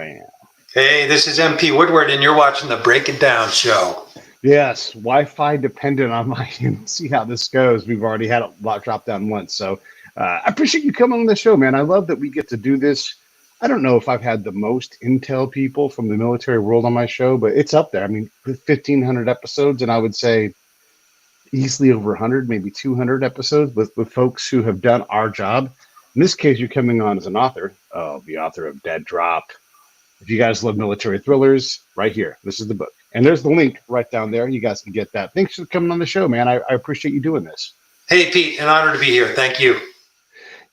Bam. Hey, this is MP Woodward, and you're watching the Break It Down show. Yes, Wi-Fi dependent on my end. See how this goes. We've already had a lot drop down once, so I appreciate you coming on the show, man. I love that we get to do this. I don't know if I've had the most intel people from the military world on my show, but it's up there. I mean, 1,500 episodes, and I would say easily over 100, maybe 200 episodes with folks who have done our job. In this case, you're coming on as an author, the author of Dead Drop. If you guys love military thrillers, right here, this is the book. And there's the link right down there. You guys can get that. Thanks for coming on the show, man. I appreciate you doing this. Hey, Pete, an honor to be here. Thank you.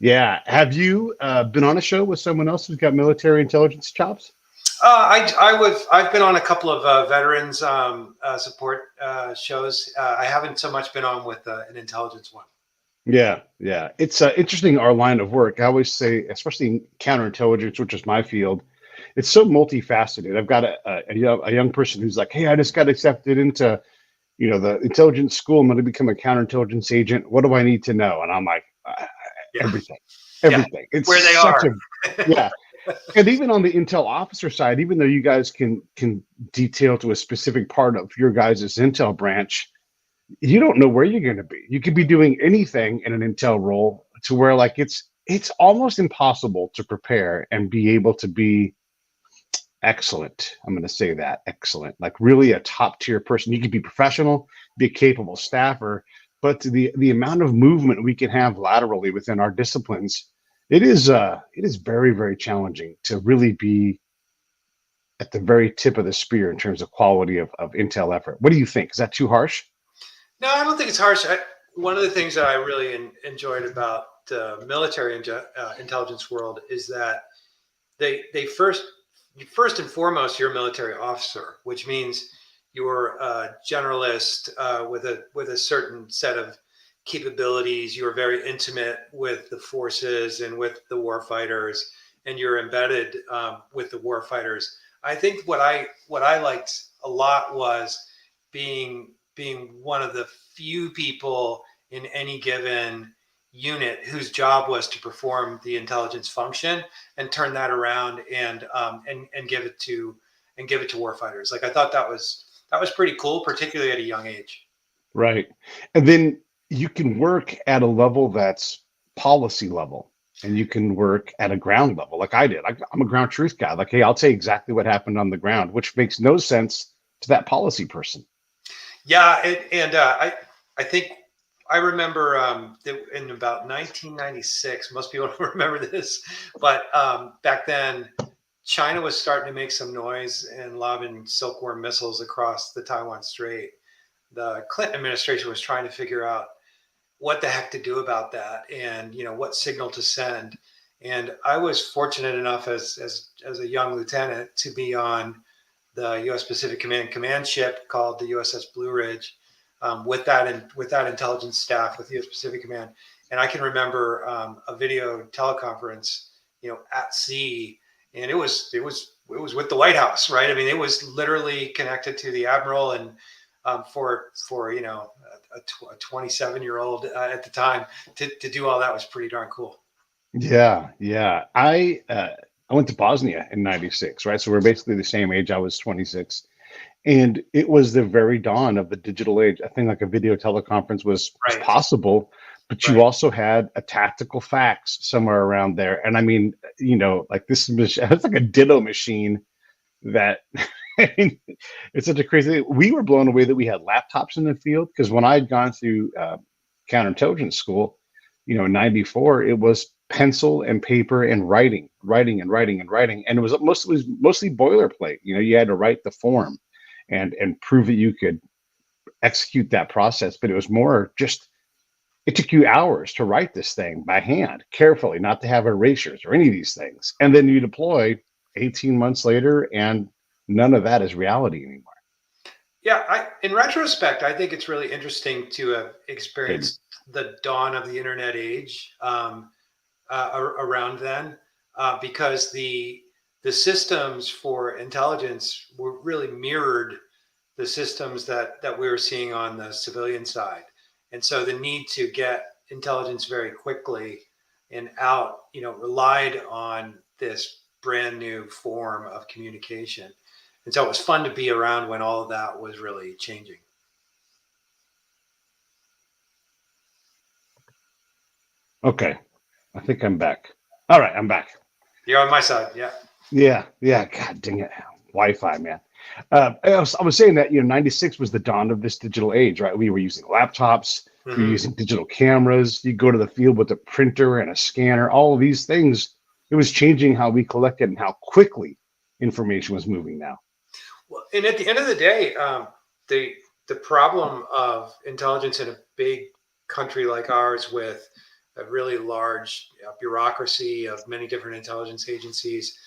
Yeah. Have you been on a show with someone else who's got military intelligence chops? I've been on a couple of veterans support shows. I haven't so much been on with an intelligence one. Yeah. It's interesting, our line of work. I always say, especially in counterintelligence, which is my field, it's so multifaceted. I've got a young person who's like, hey, I just got accepted into, the intelligence school. I'm going to become a counterintelligence agent. What do I need to know? And I'm like, everything. Yeah. It's where they are. Yeah. And even on the intel officer side, even though you guys can detail to a specific part of your guys' intel branch, you don't know where you're going to be. You could be doing anything in an intel role to where like it's almost impossible to prepare and be able to be excellent. I'm going to say that excellent, like really a top tier person. You could be professional, be a capable staffer, but the amount of movement we can have laterally within our disciplines, it is very, very challenging to really be at the very tip of the spear in terms of quality of intel effort. What do you think? Is that too harsh? No, I don't think it's harsh. One of the things that I really enjoyed about the military intelligence world is that they first and foremost, you're a military officer, which means you're a generalist with a certain set of capabilities. You're very intimate with the forces and with the warfighters, and you're embedded with the warfighters. I think what I liked a lot was being one of the few people in any given unit whose job was to perform the intelligence function and turn that around and give it to warfighters. Like I thought that was pretty cool, particularly at a young age. Right. And then you can work at a level that's policy level, and you can work at a ground level like I did. I'm a ground truth guy. Like, hey, I'll tell you exactly what happened on the ground, which makes no sense to that policy person. Yeah, I think I remember in about 1996. Most people don't remember this, but back then, China was starting to make some noise and lobbing silkworm missiles across the Taiwan Strait. The Clinton administration was trying to figure out what the heck to do about that, and what signal to send. And I was fortunate enough as a young lieutenant to be on the U.S. Pacific Command ship called the USS Blue Ridge, with that intelligence staff with U.S. Pacific Command. And I can remember a video teleconference, at sea, and it was with the White House, right? I mean, it was literally connected to the admiral, and for a 27-year-old at the time to do all that was pretty darn cool. Yeah. I went to Bosnia in '96, right? So we're basically the same age. I was 26. And it was the very dawn of the digital age. I think like a video teleconference was possible, but you also had a tactical fax somewhere around there. And I mean, like this is it's like a ditto machine that I mean, it's such a crazy. We were blown away that we had laptops in the field, because when I had gone through counterintelligence school, in '94, it was pencil and paper and writing, and it was mostly boilerplate. You had to write the form and prove that you could execute that process, but it was more just it took you hours to write this thing by hand, carefully, not to have erasures or any of these things, and then you deploy 18 months later, and none of that is reality anymore. Yeah, in retrospect, I think it's really interesting to have experienced the dawn of the internet age around then, because the systems for intelligence were really mirrored the systems that we were seeing on the civilian side, and so the need to get intelligence very quickly and out, relied on this brand new form of communication. And so it was fun to be around when all of that was really changing. Okay. I think I'm back. All right, I'm back. You're on my side. Yeah. Yeah. God dang it. Wi-Fi, man. I was saying that, 96 was the dawn of this digital age, right? We were using laptops, we were Hmm. using digital cameras. You go to the field with a printer and a scanner, all of these things. It was changing how we collected and how quickly information was moving now. Well, and at the end of the day, the the problem of intelligence in a big country like ours, with a really large bureaucracy of many different intelligence agencies,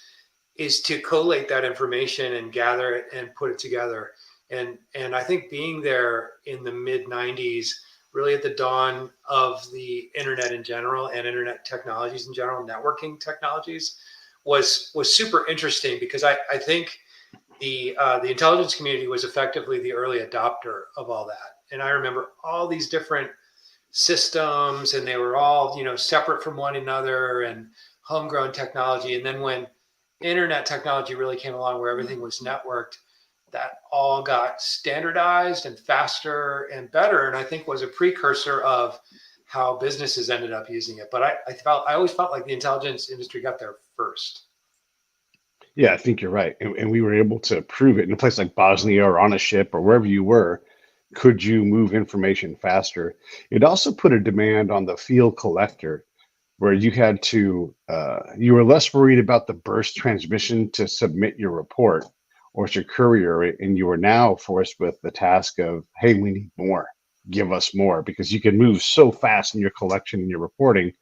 is to collate that information and gather it and put it together. And I think being there in the mid 90s, really at the dawn of the internet in general and internet technologies in general, networking technologies, was super interesting, because I think the intelligence community was effectively the early adopter of all that. And I remember all these different systems, and they were all separate from one another and homegrown technology. And then when internet technology really came along, where everything was networked, that all got standardized and faster and better, and I think was a precursor of how businesses ended up using it. But I always felt like the intelligence industry got there first. Yeah, I think you're right. And we were able to prove it in a place like Bosnia or on a ship or wherever you were. Could you move information faster? It also put a demand on the field collector where you had to, you were less worried about the burst transmission to submit your report or to courier it. And you were now forced with the task of, hey, we need more. Give us more, because you can move so fast in your collection and your reporting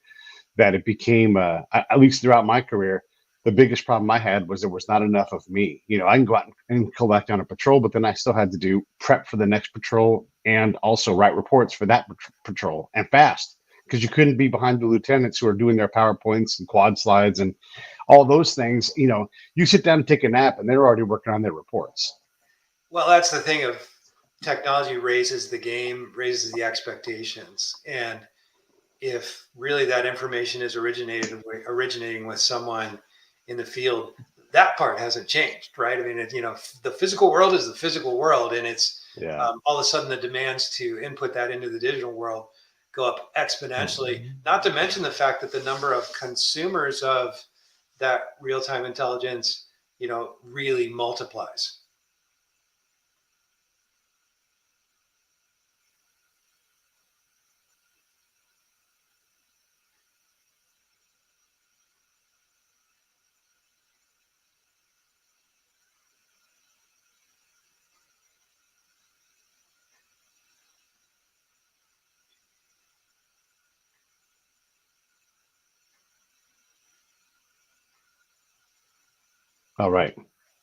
that it became, at least throughout my career, the biggest problem I had was there was not enough of me. I can go out and collect on a patrol, but then I still had to do prep for the next patrol and also write reports for that patrol, and fast, because you couldn't be behind the lieutenants who are doing their PowerPoints and quad slides and all those things. You sit down and take a nap and they're already working on their reports. Well, that's the thing of technology, raises the game, raises the expectations. And if really that information is originating with someone in the field, that part hasn't changed, right? I mean, the physical world is the physical world, and it's Yeah. all of a sudden the demands to input that into the digital world go up exponentially. Not to mention the fact that the number of consumers of that real-time intelligence, really multiplies. All right.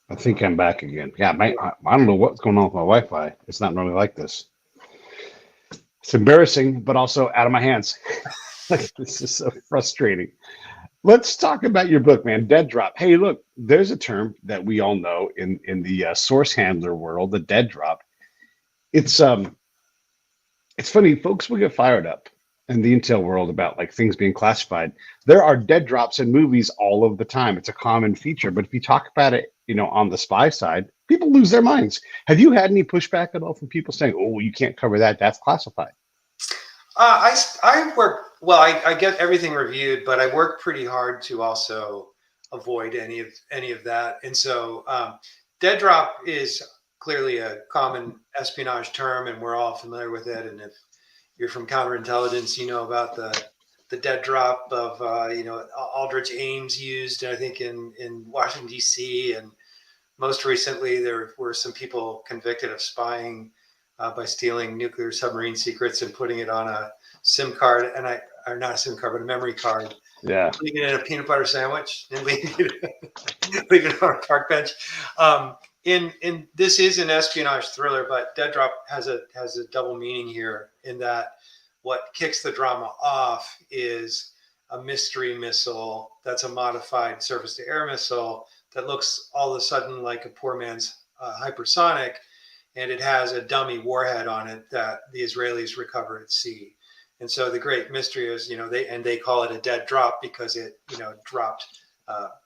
I think I'm back again. Yeah, I don't know what's going on with my Wi-Fi. It's not normally like this. It's embarrassing, but also out of my hands. Like, this is so frustrating. Let's talk about your book, man. Dead drop. Hey, look, there's a term that we all know in the source handler world, the dead drop. It's it's funny, folks will get fired up in the intel world about like things being classified. There are dead drops in movies all of the time. It's a common feature. But if you talk about it, on the spy side, people lose their minds. Have you had any pushback at all from people saying, "Oh, you can't cover that. That's classified"? I work well. I get everything reviewed, but I work pretty hard to also avoid any of that. And so, dead drop is clearly a common espionage term, and we're all familiar with it. And if you're from counterintelligence, you know about the dead drop of Aldrich Ames used, I think, in Washington D.C. And most recently, there were some people convicted of spying by stealing nuclear submarine secrets and putting it on a SIM card, or not a SIM card, but a memory card, Yeah. putting it in a peanut butter sandwich and leaving it on a park bench. In this is an espionage thriller, but Dead Drop has a double meaning here, in that what kicks the drama off is a mystery missile that's a modified surface to air missile that looks all of a sudden like a poor man's hypersonic, and it has a dummy warhead on it that the Israelis recover at sea. And so the great mystery is, they call it a dead drop because it, dropped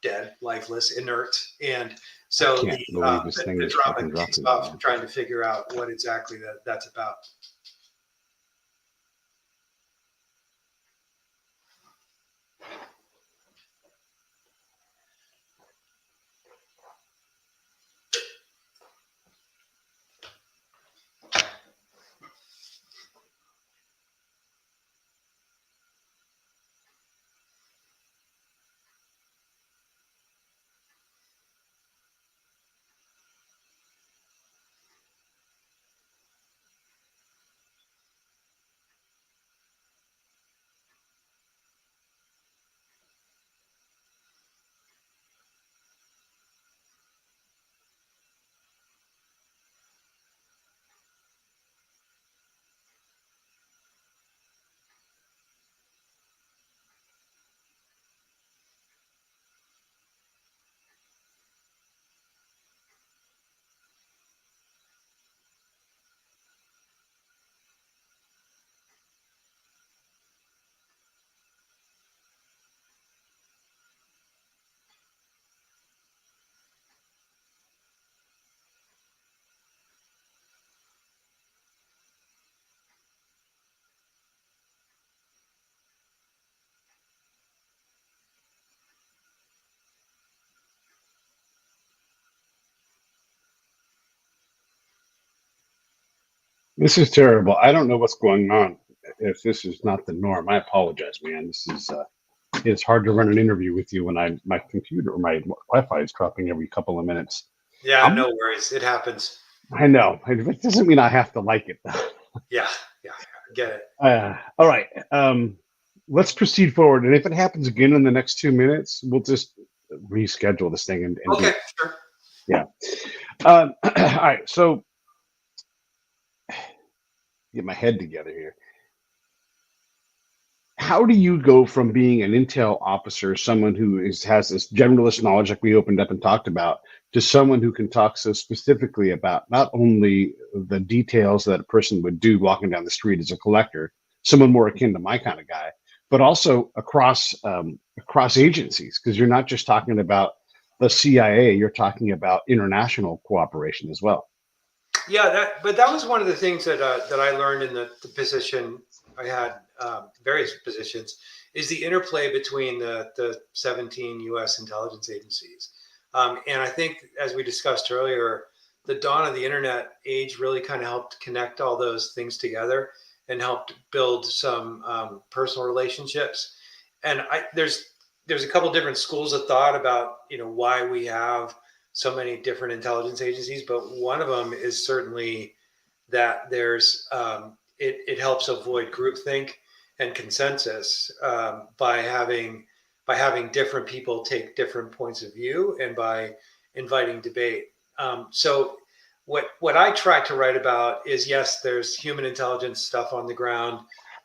dead, lifeless, inert, and I so can't believe this thing the is drama fucking kicks dropping me, off man. trying to figure out what exactly that's about. This is terrible. I don't know what's going on. If this is not the norm, I apologize, man. This is it's hard to run an interview with you when my computer or my Wi-Fi is dropping every couple of minutes. Yeah, I'm, no worries. It happens. I know. It doesn't mean I have to like it. Yeah, yeah, I get it. All right. Let's proceed forward. And if it happens again in the next 2 minutes, we'll just reschedule this thing and do Okay, it. sure. Yeah. All right. So get my head together here. How do you go from being an intel officer, someone who has this generalist knowledge like we opened up and talked about, to someone who can talk so specifically about not only the details that a person would do walking down the street as a collector, someone more akin to my kind of guy, but also across agencies, because you're not just talking about the CIA, you're talking about international cooperation as well. Yeah, but that was one of the things that I learned in the position I had, various positions, is the interplay between the 17 U.S. intelligence agencies. And I think, as we discussed earlier, the dawn of the internet age really kind of helped connect all those things together and helped build some personal relationships. And there's a couple different schools of thought about why we have so many different intelligence agencies, but one of them is certainly that it helps avoid groupthink and consensus by having different people take different points of view and by inviting debate. So what I try to write about is, yes, there's human intelligence stuff on the ground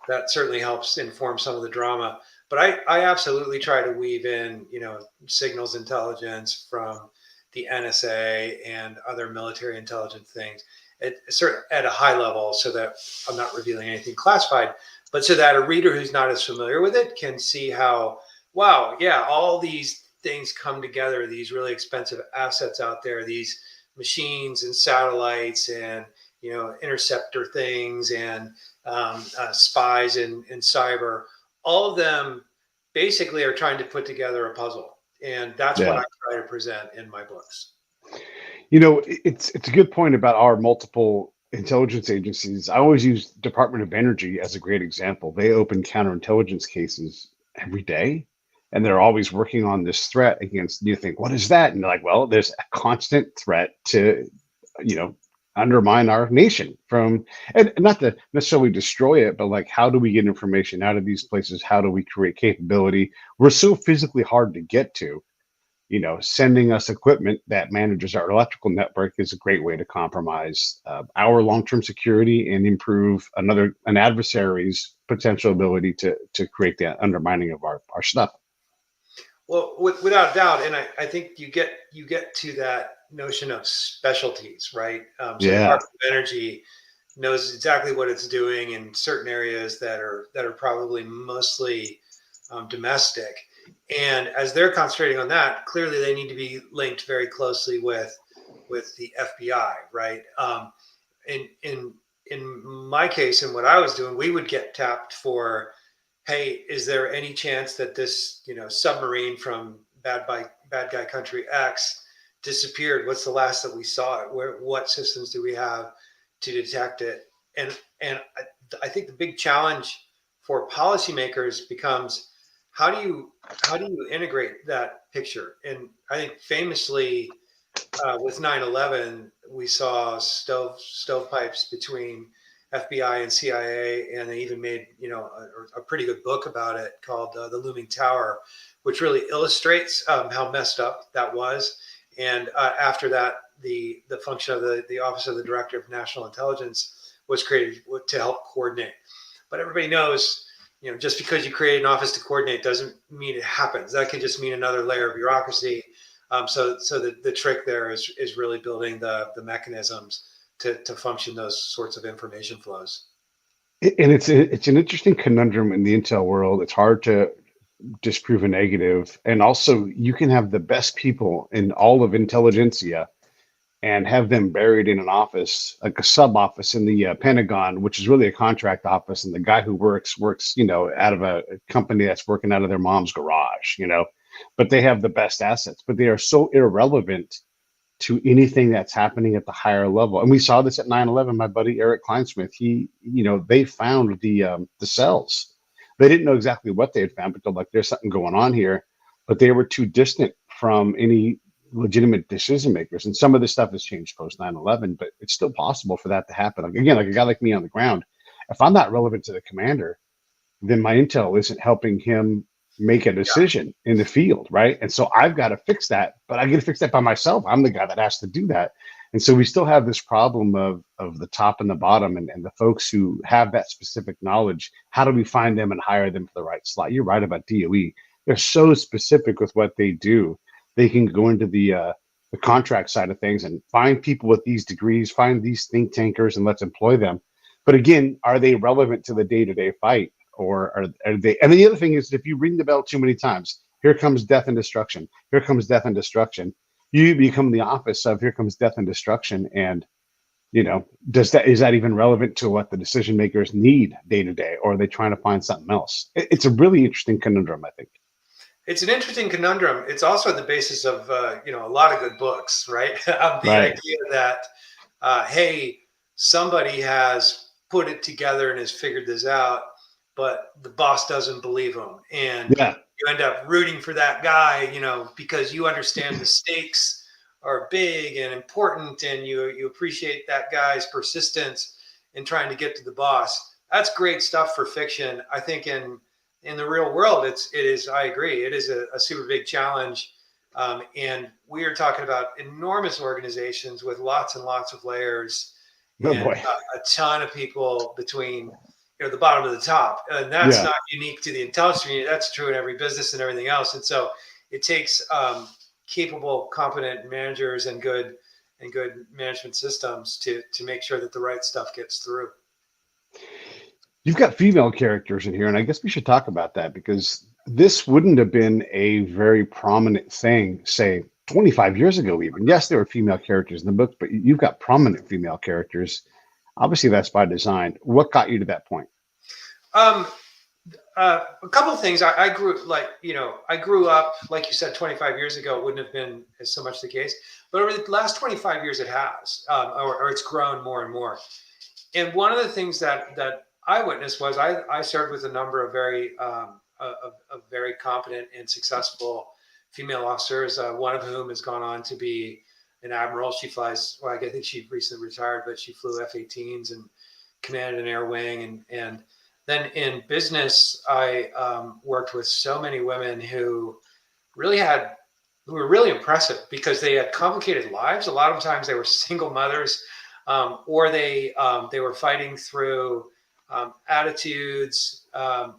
that certainly helps inform some of the drama, but I absolutely try to weave in signals intelligence from the NSA and other military intelligence things at a high level, so that I'm not revealing anything classified, but so that a reader who's not as familiar with it can see how, wow, yeah, all these things come together, these really expensive assets out there, these machines and satellites and interceptor things and spies in cyber, all of them basically are trying to put together a puzzle. And that's what Yeah. I try to present in my books. It's a good point about our multiple intelligence agencies. I always use Department of Energy as a great example. They open counterintelligence cases every day, and they're always working on this threat against. You think, what is that? And they're like, well, there's a constant threat to, you know, undermine our nation from, and not to necessarily destroy it, but like, how do we get information out of these places? How do we create capability? We're so physically hard to get to. Sending us equipment that manages our electrical network is a great way to compromise our long-term security and improve an adversary's potential ability to create the undermining of our stuff. Well, without a doubt, and I think you get to that notion of specialties, right? So the Yeah. Department of Energy knows exactly what it's doing in certain areas that are probably mostly domestic, And as they're concentrating on that, clearly they need to be linked very closely with the FBI, right? In my case, and what I was doing, we would get tapped for, hey, is there any chance that this, submarine from bad guy country X disappeared? What's the last that we saw it? What systems do we have to detect it? And I think the big challenge for policymakers becomes, how do you integrate that picture? And I think famously, with 9/11, we saw stovepipes between FBI and CIA, and they even made a pretty good book about it called "The Looming Tower," which really illustrates how messed up that was. And after that, the function of the Office of the Director of National Intelligence was created to help coordinate. But everybody knows, just because you create an office to coordinate doesn't mean it happens. That can just mean another layer of bureaucracy. So the trick there is really building the mechanisms to function those sorts of information flows. And it's an interesting conundrum in the intel world. It's hard to disprove a negative, and also you can have the best people in all of intelligentsia and have them buried in an office, like a sub office in the Pentagon, which is really a contract office, and the guy who works, out of a company that's working out of their mom's garage, but they have the best assets, but they are so irrelevant to anything that's happening at the higher level. And we saw this at 9/11. My buddy Eric Kleinsmith, they found the cells. They didn't know exactly what they had found, but they're like, there's something going on here. But they were too distant from any legitimate decision makers. And some of this stuff has changed post 9/11, but it's still possible for that to happen. Like, again, like a guy like me on the ground, if I'm not relevant to the commander, then my intel isn't helping him make a decision in the field, right? And so I've got to fix that, but I get to fix that by myself. I'm the guy that has to do that. And so we still have this problem of the top and the bottom, and the folks who have that specific knowledge. How do we find them and hire them for the right slot? You're right about DOE. They're so specific with what they do. They can go into the contract side of things and find people with these degrees, find these think tankers, and let's employ them. But again, are they relevant to the day-to-day fight? Or are they? And the other thing is, if you ring the bell too many times, here comes death and destruction. Here comes death and destruction. You become the office of here comes death and destruction. And is that even relevant to what the decision makers need day to day, or are they trying to find something else? It's a really interesting conundrum, I think. It's an interesting conundrum. It's also the basis of a lot of good books, right? The idea that hey, somebody has put it together and has figured this out, but the boss doesn't believe him, and you end up rooting for that guy, because you understand the stakes are big and important, and you appreciate that guy's persistence in trying to get to the boss. That's great stuff for fiction. I think in the real world, it is. I agree. It is a super big challenge, and we are talking about enormous organizations with lots and lots of layers, and a ton of people between the bottom of the top, and that's not unique to the intelligence community. That's true in every business and everything else. And so it takes capable, competent managers and good management systems to make sure that the right stuff gets through. You've got female characters in here, and I guess we should talk about that, because this wouldn't have been a very prominent thing, say 25 years ago even. Yes, there were female characters in the book, but you've got prominent female characters. Obviously, that's by design. What got you to that point? A couple of things. I grew up, like you said, 25 years ago. It wouldn't have been as so much the case, but over the last 25 years, it has, or it's grown more and more. And one of the things that I witnessed was I served with a number of very competent and successful female officers. One of whom has gone on to be an admiral. She flies. Well, I think she recently retired, but she flew F-18s and commanded an air wing. And then in business, I worked with so many women who were really impressive, because they had complicated lives. A lot of times they were single mothers, or they were fighting through attitudes. They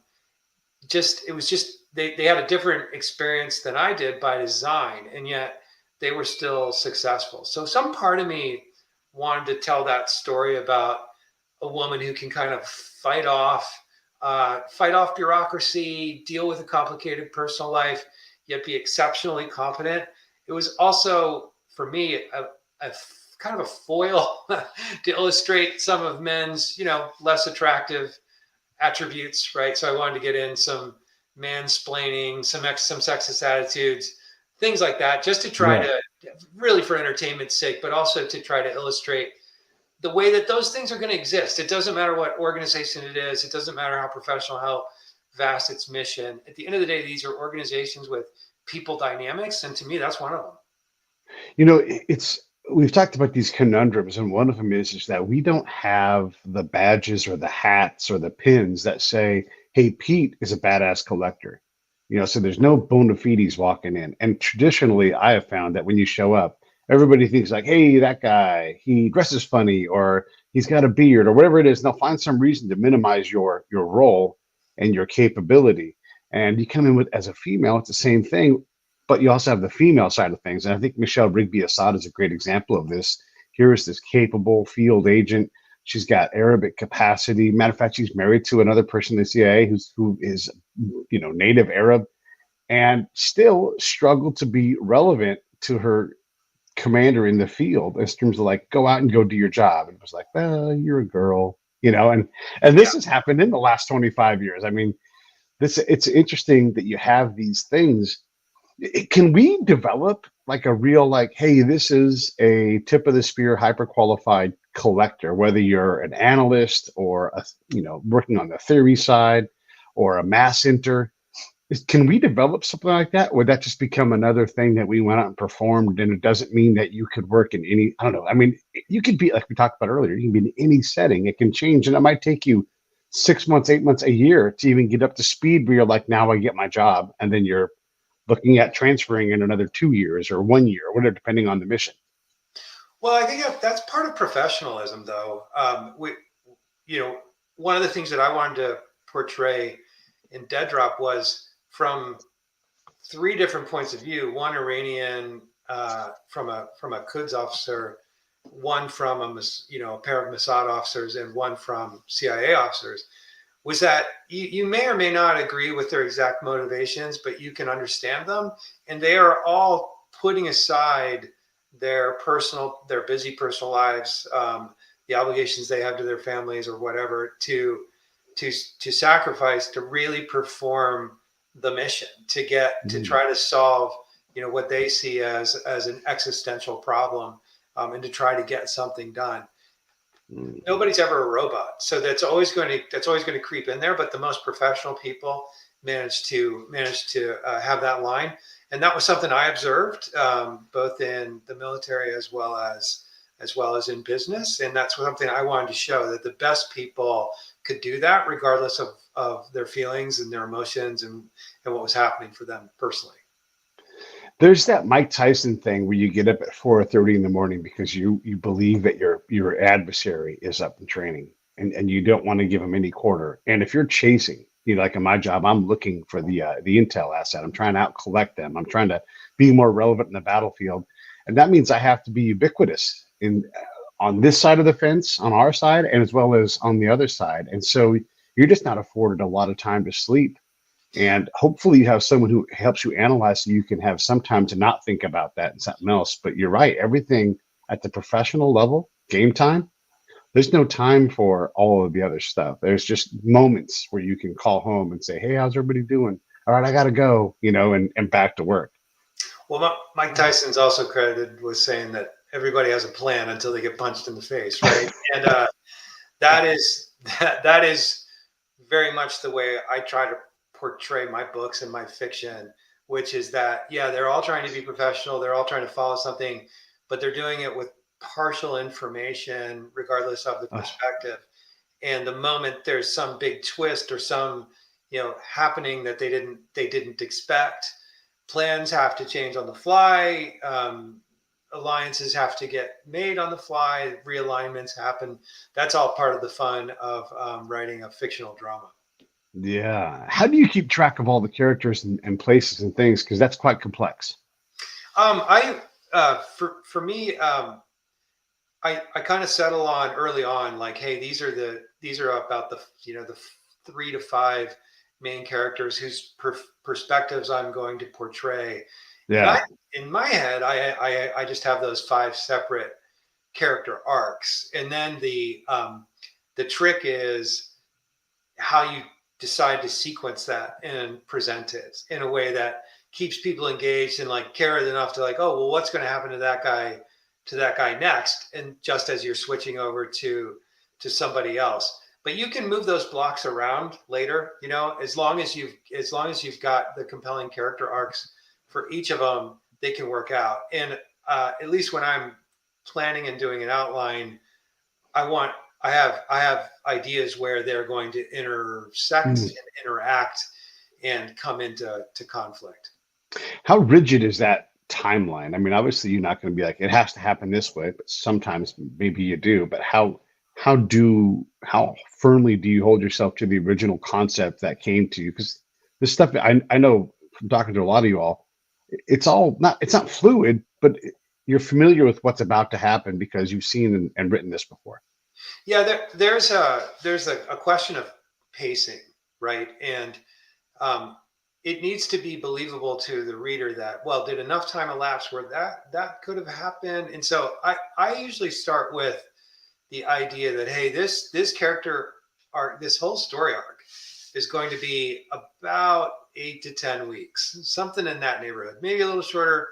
had a different experience than I did by design, and yet they were still successful. So some part of me wanted to tell that story about a woman who can kind of fight off fight off bureaucracy, deal with a complicated personal life, yet be exceptionally competent. It was also, for me, a kind of a foil to illustrate some of men's, less attractive attributes, right? So I wanted to get in some mansplaining, some sexist attitudes, things like that, just to try to, really for entertainment's sake, but also to try to illustrate the way that those things are going to exist. It doesn't matter what organization it is. It doesn't matter how professional, how vast its mission. At the end of the day, these are organizations with people dynamics. And to me, that's one of them. We've talked about these conundrums, and one of them is that we don't have the badges or the hats or the pins that say, hey, Pete is a badass collector. So there's no bona fides walking in. And traditionally, I have found that when you show up, everybody thinks like, hey, that guy, he dresses funny, or he's got a beard, or whatever it is. And they'll find some reason to minimize your role and your capability. And you come in with, as a female, it's the same thing, but you also have the female side of things. And I think Michelle Rigby-Assad is a great example of this. Here is this capable field agent. She's got Arabic capacity. Matter of fact, she's married to another person in the CIA who is, native Arab, and still struggled to be relevant to her commander in the field in terms of like, go out and go do your job. And it was like, well, you're a girl, and this has happened in the last 25 years. I mean, it's interesting that you have these things. Can we develop like a real, like, hey, this is a tip of the spear, hyper qualified collector, whether you're an analyst or working on the theory side or a mass inter? Can we develop something like that? Would that just become another thing that we went out and performed? And it doesn't mean that you could work in any, I don't know. I mean, you could be, like we talked about earlier, you can be in any setting. It can change. And it might take you 6 months, 8 months, a year to even get up to speed where you're like, now I get my job. And then you're looking at transferring in another 2 years or 1 year, or whatever, depending on the mission. Well, I think that's part of professionalism, though. One of the things that I wanted to portray in Dead Drop was from 3 different points of view: one Iranian, from a Quds officer, one from a pair of Mossad officers, and one from CIA officers. Was that you may or may not agree with their exact motivations, but you can understand them, and they are all putting aside their busy personal lives, the obligations they have to their families or whatever, to sacrifice to really perform the mission, to try to solve what they see as an existential problem, and to try to get something done. Nobody's ever a robot, so that's always going to creep in there. But the most professional people manage to have that line, and that was something I observed, both in the military as well as in business. And that's something I wanted to show, that the best people could do that regardless of their feelings and their emotions and what was happening for them personally. There's that Mike Tyson thing where you get up at 4:30 in the morning because you believe that your adversary is up in training, and you don't want to give him any quarter. And if you're chasing, like in my job, I'm looking for the intel asset. I'm trying to out collect them. I'm trying to be more relevant in the battlefield, and that means I have to be ubiquitous on this side of the fence, on our side, and as well as on the other side. And so you're just not afforded a lot of time to sleep. And hopefully you have someone who helps you analyze so you can have some time to not think about that and something else. But you're right, everything at the professional level, game time, there's no time for all of the other stuff. There's just moments where you can call home and say, hey, how's everybody doing? All right, I got to go, and back to work. Well, Mike Tyson's also credited with saying that everybody has a plan until they get punched in the face, right? And that is very much the way I try to portray my books and my fiction, which is that, they're all trying to be professional. They're all trying to follow something, but they're doing it with partial information, regardless of the perspective. And the moment there's some big twist or some, happening that they didn't expect, plans have to change on the fly. Alliances have to get made on the fly. Realignments happen. That's all part of the fun of writing a fictional drama. Yeah. How do you keep track of all the characters and places and things? Because that's quite complex. For me, I kind of settle on early on, like, hey, these are about the 3 to 5 main characters whose perspectives I'm going to portray. And Yeah. in my head, I just have those 5 separate character arcs, and then the trick is how you decide to sequence that and present it in a way that keeps people engaged and like cared enough to like, oh well, what's going to happen to that guy next, and just as you're switching over to somebody else. But you can move those blocks around later, you know, as long as you've got the compelling character arcs for each of them, they can work out. And at least when I'm planning and doing an outline, I have ideas where they're going to intersect and interact and come into conflict. How rigid is that timeline? I mean, obviously you're not going to be like, it has to happen this way, but sometimes maybe you do. But how firmly do you hold yourself to the original concept that came to you? Because this stuff, I know from talking to a lot of you all, it's not fluid, but you're familiar with what's about to happen because you've seen and written this before. Yeah, there's a question of pacing, right? And it needs to be believable to the reader that, well, did enough time elapse where that could have happened? And so I usually start with the idea that, hey, this character arc, this whole story arc is going to be about 8 to 10 weeks, something in that neighborhood, maybe a little shorter,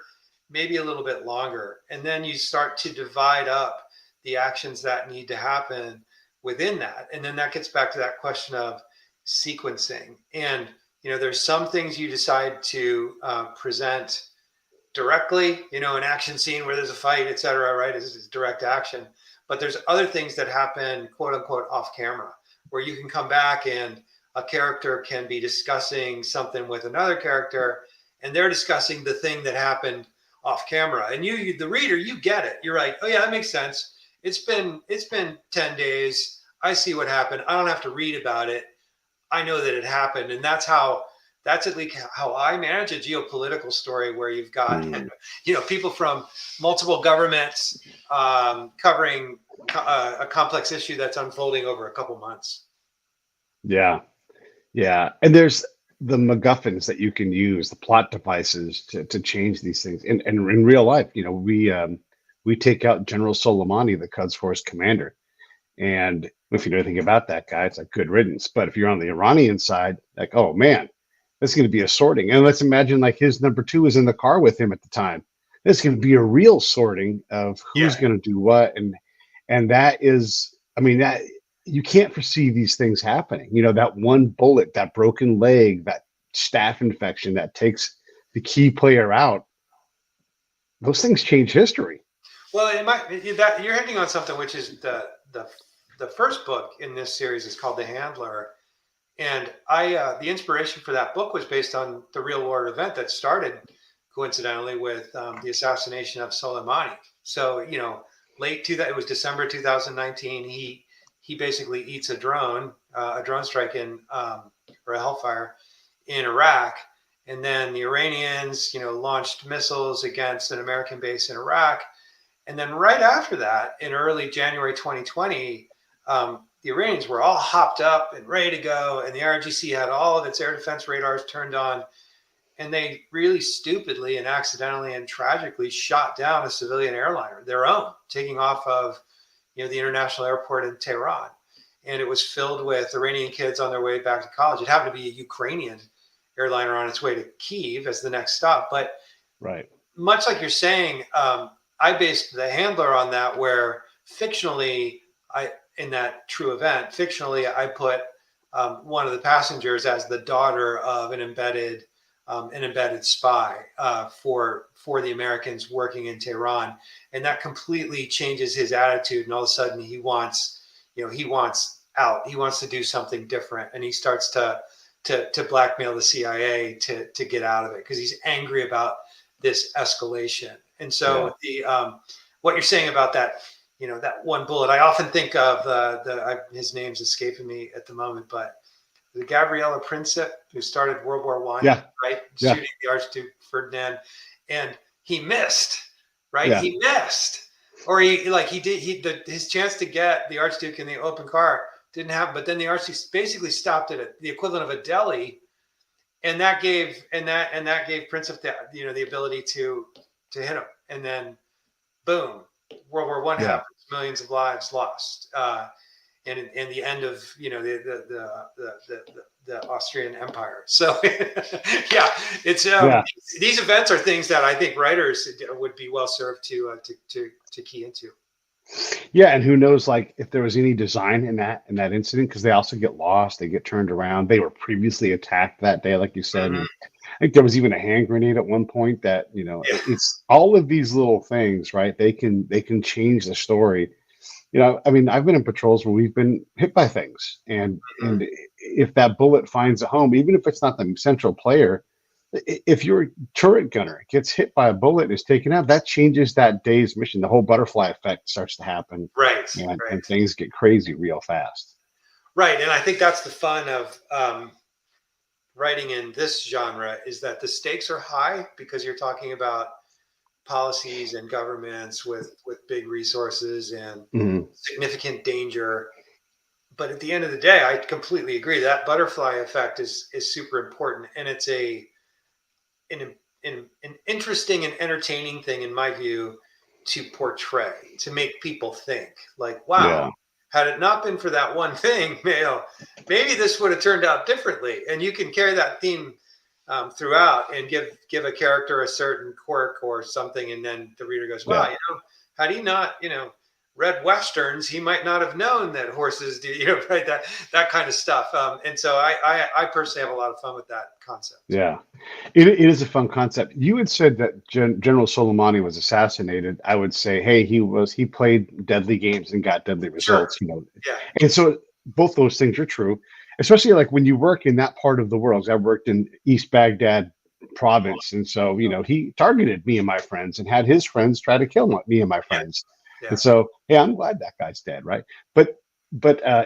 maybe a little bit longer. And then you start to divide up the actions that need to happen within that. And then that gets back to that question of sequencing. And, you know, there's some things you decide to present directly, you know, an action scene where there's a fight, et cetera, right? It's direct action. But there's other things that happen, quote unquote, off camera, where you can come back and a character can be discussing something with another character, and they're discussing the thing that happened off camera. And you the reader, you get it. You're like, oh yeah, that makes sense. It's been 10 days. I see what happened. I don't have to read about it. I know that it happened. And that's at least how I manage a geopolitical story where you've got, you know, people from multiple governments covering a complex issue that's unfolding over a couple months. Yeah. Yeah. And there's the MacGuffins that you can use, the plot devices to change these things. And in real life, you know, we take out General Soleimani, the Quds Force commander. And if you know anything about that guy, it's like good riddance. But if you're on the Iranian side, like, oh man, that's going to be a sorting. And let's imagine like his number 2 is in the car with him at the time. There's going to be a real sorting of who's going to do what. And that is, I mean, that you can't foresee these things happening. You know, that one bullet, that broken leg, that staph infection that takes the key player out. Those things change history. Well, that you're hitting on something, which is the first book in this series is called The Handler, and the inspiration for that book was based on the real world event that started coincidentally with the assassination of Soleimani. So you know, it was December 2019. He basically eats a drone strike or a Hellfire in Iraq. And then the Iranians, you know, launched missiles against an American base in Iraq. And then right after that, in early January 2020, the Iranians were all hopped up and ready to go. And the IRGC had all of its air defense radars turned on. And they really stupidly and accidentally and tragically shot down a civilian airliner, their own, taking off of, you know, the international airport in Tehran. And it was filled with Iranian kids on their way back to college. It happened to be a Ukrainian airliner on its way to Kyiv as the next stop. But right, much like you're saying, I based The Handler on that, where fictionally, in that true event, fictionally, I put one of the passengers as the daughter of an embedded spy for the Americans working in Tehran, and that completely changes his attitude. And all of a sudden, he wants out. He wants to do something different, and he starts to blackmail the CIA to get out of it because he's angry about this escalation. And so what you're saying about that, you know, that one bullet, I often think of his name's escaping me at the moment, but the Gabriella Princip, who started World War I, right? Yeah. Shooting the Archduke Ferdinand, and he missed, right? Yeah. He missed, or his chance to get the Archduke in the open car didn't happen. But then the RC basically stopped it at the equivalent of a deli, and that gave Prince the ability to hit him, and then boom, World War I happens, millions of lives lost, and the end of the Austrian Empire. So yeah, it's these events are things that I think writers would be well served to key into. Yeah, and who knows, like if there was any design in that incident, because they also get lost, they get turned around. They were previously attacked that day, like you said. And I think there was even a hand grenade at one point that it's all of these little things, right? They can change the story. I mean, I've been in patrols where we've been hit by things, and if that bullet finds a home, even if it's not the central player, if your turret gunner gets hit by a bullet and is taken out, that changes that day's mission. The whole butterfly effect starts to happen, right? And things get crazy real fast. Right, and I think that's the fun of writing in this genre, is that the stakes are high because you're talking about policies and governments with big resources and significant danger. But at the end of the day, I completely agree that butterfly effect is super important, and it's an interesting and entertaining thing, in my view, to portray, to make people think like, wow, had it not been for that one thing, maybe this would have turned out differently. And you can carry that theme throughout and give a character a certain quirk or something, and then the reader goes, wow, had he not read westerns, he might not have known that horses do, right, that kind of stuff. And so I personally have a lot of fun with that concept. Yeah, it is a fun concept. You had said that General Soleimani was assassinated. I would say, hey, he played deadly games and got deadly results. Sure. And so both those things are true, especially like when you work in that part of the world. I worked in East Baghdad province, and so he targeted me and my friends and had his friends try to kill me and my friends. And so, I'm glad that guy's dead, right? But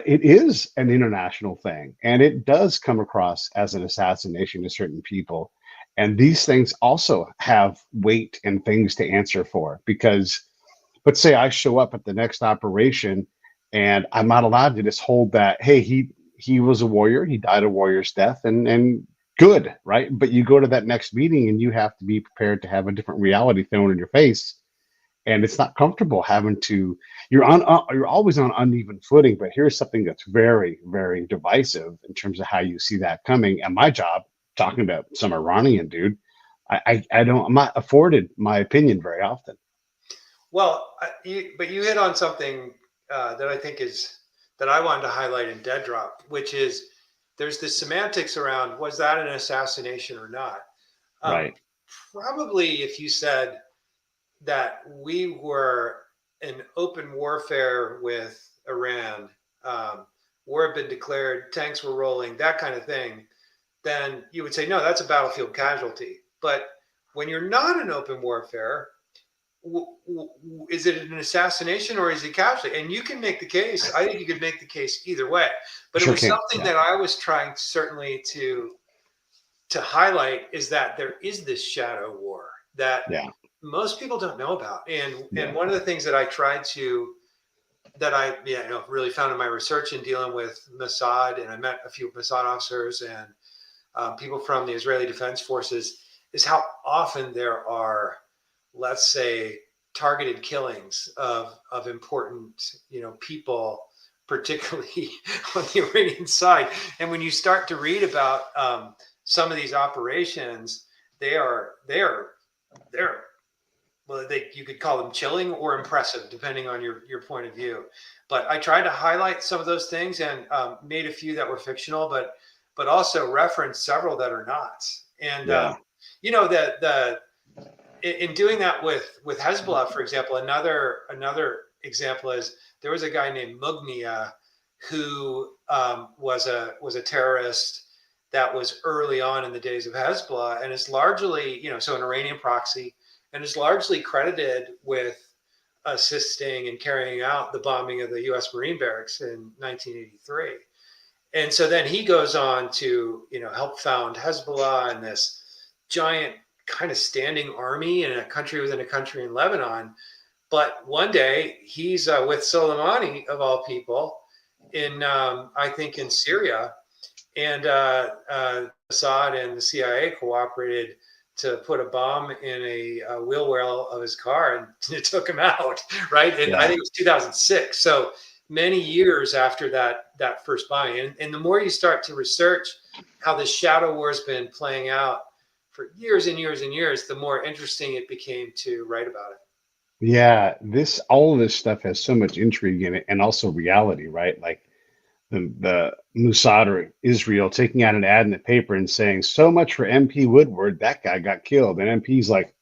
it is an international thing, and it does come across as an assassination to certain people. And these things also have weight and things to answer for, because let's say I show up at the next operation and I'm not allowed to just hold that, hey, he was a warrior, he died a warrior's death, and good, right? But you go to that next meeting and you have to be prepared to have a different reality thrown in your face. And it's not comfortable having to, you're always on uneven footing, but here's something that's very, very divisive in terms of how you see that coming. And my job, talking about some Iranian dude, I'm not afforded my opinion very often. Well, but you hit on something that I think that I wanted to highlight in Dead Drop, which is there's the semantics around, was that an assassination or not? Right. Probably if you said that we were in open warfare with Iran, war had been declared, tanks were rolling, that kind of thing, then you would say, no, that's a battlefield casualty. But when you're not in open warfare, is it an assassination or is it casualty? And you can make the case. I think you could make the case either way. But it was something that I was trying certainly to highlight, is that there is this shadow war that most people don't know about. And one of the things that I tried to, that I really found in my research in dealing with Mossad, and I met a few Mossad officers and people from the Israeli Defense Forces, is how often there are, let's say, targeted killings of important people, particularly on the Iranian side. And when you start to read about some of these operations, they're well, you could call them chilling or impressive, depending on your point of view. But I tried to highlight some of those things and made a few that were fictional, but also referenced several that are not. And in doing that with Hezbollah, for example, another example is there was a guy named Mugnia who was a terrorist that was early on in the days of Hezbollah, and is largely so an Iranian proxy, and is largely credited with assisting and carrying out the bombing of the U.S. Marine barracks in 1983. And so then he goes on to, help found Hezbollah and this giant kind of standing army in a country within a country in Lebanon. But one day he's with Soleimani, of all people, I think in Syria, and Mossad and the CIA cooperated to put a bomb in a wheel well of his car, and it took him out. Right, and I think it was 2006. So many years after that first bombing, and the more you start to research how the shadow war has been playing out for years and years and years, the more interesting it became to write about it. Yeah, all of this stuff has so much intrigue in it, and also reality, right? Like the Mossad or Israel taking out an ad in the paper and saying, "So much for MP Woodward. That guy got killed," and MP's like,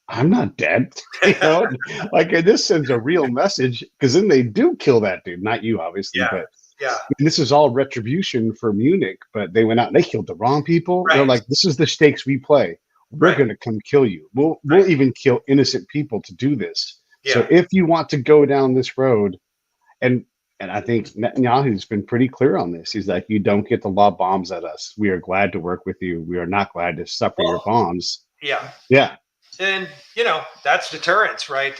"I'm not dead," you know. Like this sends a real message, because then they do kill that dude, not you, obviously, Yeah, but yeah, this is all retribution for Munich. But they went out and they killed the wrong people. They're right, like, "This is the stakes we play. We're right, going to come kill you. We'll right. even kill innocent people to do this. So Yeah. if you want to go down this road," and I think Netanyahu's been pretty clear on this. He's like, "You don't get to lob bombs at us. We are glad to work with you. We are not glad to suffer your Well, bombs." yeah. Yeah, And that's deterrence, right?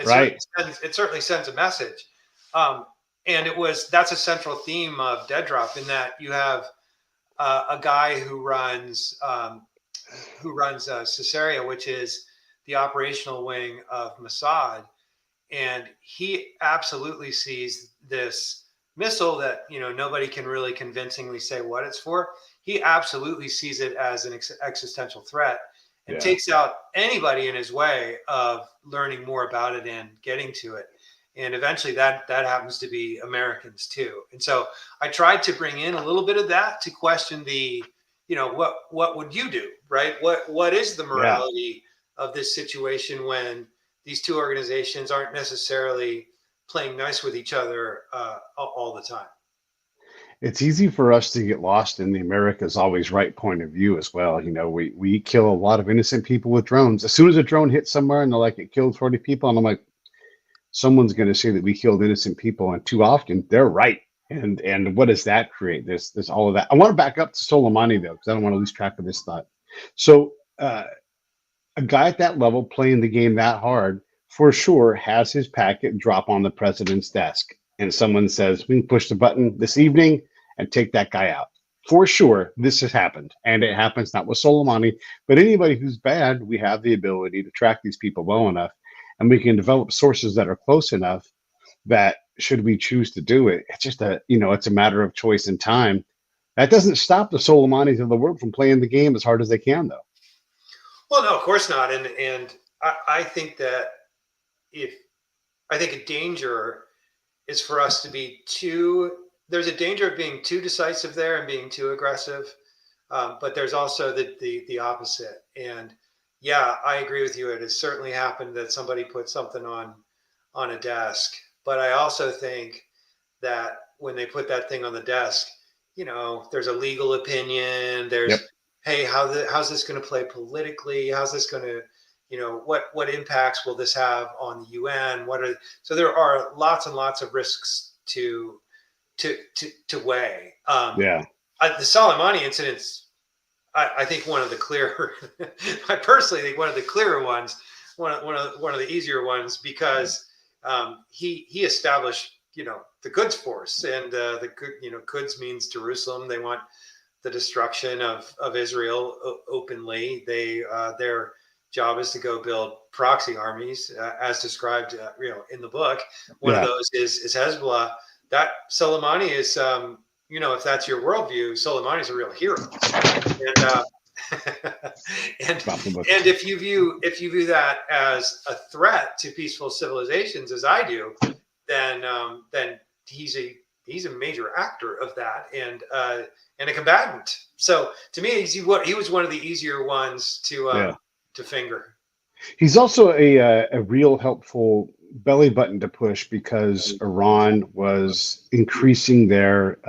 right. It certainly sends a message, um, and that's a central theme of Dead Drop, in that you have a guy who runs Caesarea, which is the operational wing of Mossad, and he absolutely sees this missile that nobody can really convincingly say what it's for. He absolutely sees it as an existential threat, and Yeah, takes out anybody in his way of learning more about it and getting to it. And eventually that happens to be Americans too. And so I tried to bring in a little bit of that to question what would you do, right? What is the yeah. morality of this situation when these two organizations aren't necessarily playing nice with each other all the time? It's easy for us to get lost in the America's always right point of view as well. We kill a lot of innocent people with drones. As soon as a drone hits somewhere and they're like, "It killed 40 people," and I'm like, someone's going to say that we killed innocent people, and too often they're right. And what does that create? There's all of that. I want to back up to Soleimani though, because I don't want to lose track of this thought. So a guy at that level playing the game that hard for sure has his packet drop on the president's desk, and someone says, "We can push the button this evening and take that guy out." For sure, this has happened, and it happens not with Soleimani, but anybody who's bad. We have the ability to track these people well enough, and we can develop sources that are close enough that, should we choose to do it, it's just it's a matter of choice and time. That doesn't stop the Soleimanis of the world from playing the game as hard as they can, though. Well, no, of course not. And I think that if I think a danger is for us to be there's a danger of being too decisive there and being too aggressive. But there's also the opposite. And yeah, I agree with you. It has certainly happened that somebody put something on a desk. But I also think that when they put that thing on the desk, there's a legal opinion. Yep. There's, hey, how's this going to play politically? How's this going to, what impacts will this have on the UN? So there are lots and lots of risks to weigh. Yeah. The Soleimani incidents, I think one of the clearer. I personally think one of the clearer ones, one of the easier ones, because he established the Quds force, and Quds means Jerusalem. They want the destruction of Israel openly. Their job is to go build proxy armies, as described in the book. One of those is Hezbollah. That Soleimani is, if that's your worldview, Soleimani is a real hero. And if you view that as a threat to peaceful civilizations, as I do, then he's a major actor of that, and a combatant. So to me, he was one of the easier ones to finger. He's also a real helpful belly button to push, because Iran was increasing their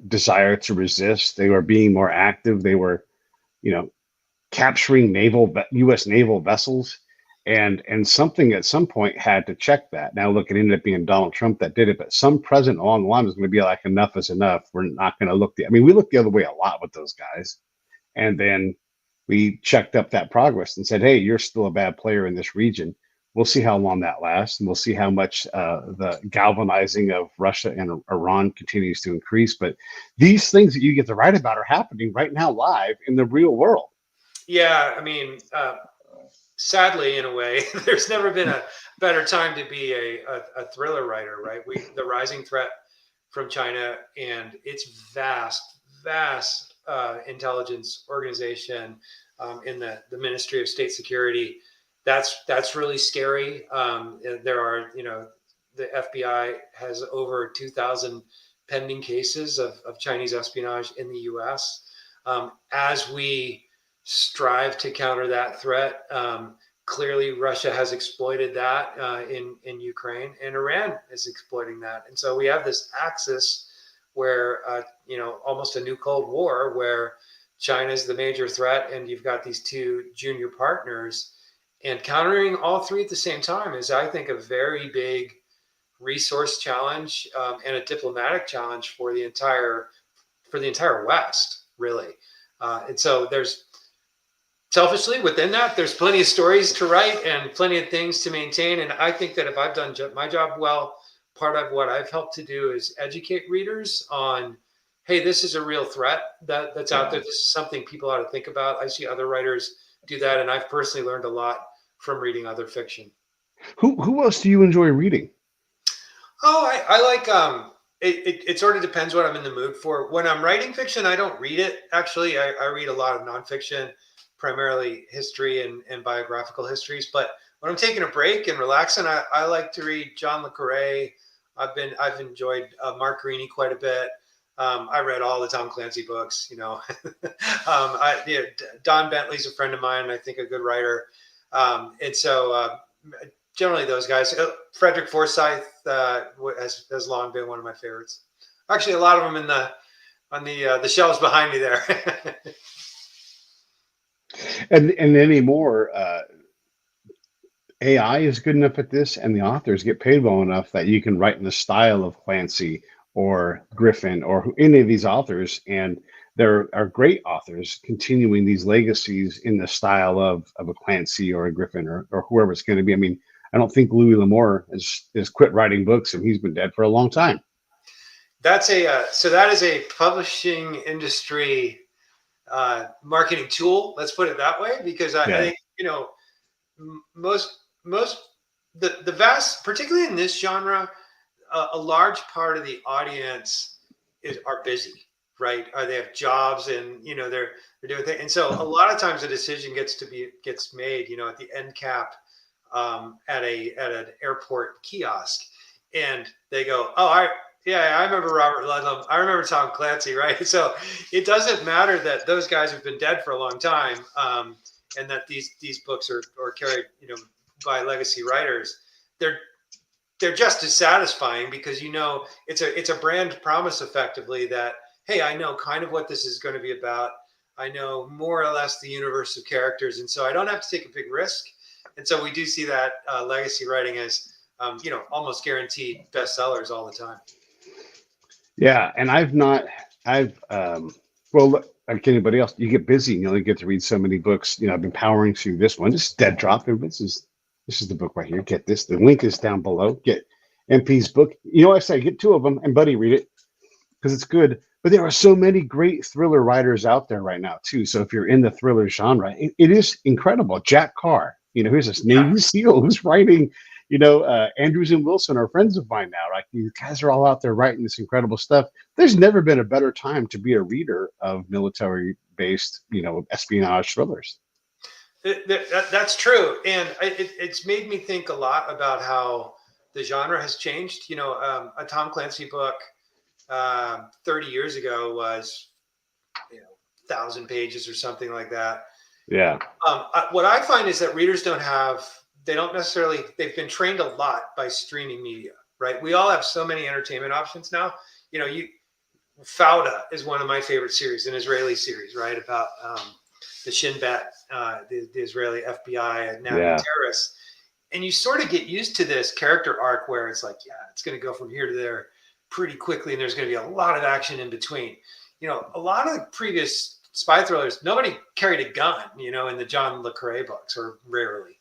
desire to resist. They were being more active. They were, capturing U.S. naval vessels, and something at some point had to check that. Now, look, it ended up being Donald Trump that did it, but some president along the line was going to be like, "Enough is enough. We're not going to look." We looked the other way a lot with those guys, and then we checked up that progress and said, "Hey, you're still a bad player in this region. We'll see how long that lasts, and we'll see how much the galvanizing of Russia and Iran continues to increase. But these things that you get to write about are happening right now, live in the real world. Yeah, I mean, sadly, in a way, there's never been a better time to be a thriller writer, right? The rising threat from China and its vast intelligence organization in the Ministry of State Security. That's really scary. There are, the FBI has over 2,000 pending cases of Chinese espionage in the U.S. As we strive to counter that threat, clearly Russia has exploited that in Ukraine, and Iran is exploiting that. And so we have this axis where, almost a new Cold War, where China is the major threat, and you've got these two junior partners. And countering all three at the same time is, I think, a very big resource challenge and a diplomatic challenge for the entire West, really. And so selfishly, within that, there's plenty of stories to write and plenty of things to maintain. And I think that if I've done my job well, part of what I've helped to do is educate readers on, hey, this is a real threat that's out there. This is something people ought to think about. I see other writers do that, and I've personally learned a lot from reading other fiction. Who else do you enjoy reading? Oh, I like it sort of depends what I'm in the mood for. When I'm writing fiction, I don't read it. Actually, I read a lot of nonfiction, primarily history and biographical histories. But when I'm taking a break and relaxing, I like to read John le Carré. I've enjoyed Mark Greaney quite a bit. I read all the Tom Clancy books, Don Bentley's a friend of mine, I think a good writer. And so generally those guys. Frederick Forsyth has long been one of my favorites. Actually, a lot of them on the shelves behind me there. And anymore, AI is good enough at this, and the authors get paid well enough that you can write in the style of Clancy or Griffin or any of these authors, and there are great authors continuing these legacies in the style of a Clancy or a Griffin or whoever it's going to be. I mean, I don't think Louis L'Amour has quit writing books, and he's been dead for a long time. That is a publishing industry marketing tool. Let's put it that way, because I think most the vast, particularly in this genre, a large part of the audience are busy, right? They have jobs, and they're doing things, and so a lot of times a decision gets made, at the end cap at an airport kiosk, and they go, "Oh, I remember Robert Ludlum. I remember Tom Clancy," right? So it doesn't matter that those guys have been dead for a long time, and that these books are carried, by legacy writers. They're just as satisfying, because it's a brand promise, effectively, that, hey, I know kind of what this is going to be about. I know more or less the universe of characters, and so I don't have to take a big risk. And so we do see that legacy writing as almost guaranteed bestsellers all the time. Yeah, and well, like anybody else, you get busy and you only get to read so many books. I've been powering through this one. This is Dead Drop. This is the book right here. Get this. The link is down below. Get MP's book. I say get two of them and Buddy read it, because it's good. But there are so many great thriller writers out there right now too. So if you're in the thriller genre, it is incredible. Jack Carr, here's this Navy SEAL who's writing. Andrews and Wilson are friends of mine now. Like, these guys are all out there writing this incredible stuff. There's never been a better time to be a reader of military-based, espionage thrillers. That's true, and it's made me think a lot about how the genre has changed. A Tom Clancy book 30 years ago was 1,000 pages or something like that. Yeah. What I find is that readers they've been trained a lot by streaming media, right? We all have so many entertainment options now. Fauda is one of my favorite series, an Israeli series, right? About the Shin Bet, the Israeli FBI and terrorists. And you sort of get used to this character arc where it's like, it's going to go from here to there pretty quickly, and there's going to be a lot of action in between. A lot of the previous spy thrillers, nobody carried a gun, in the John le Carré books, or rarely.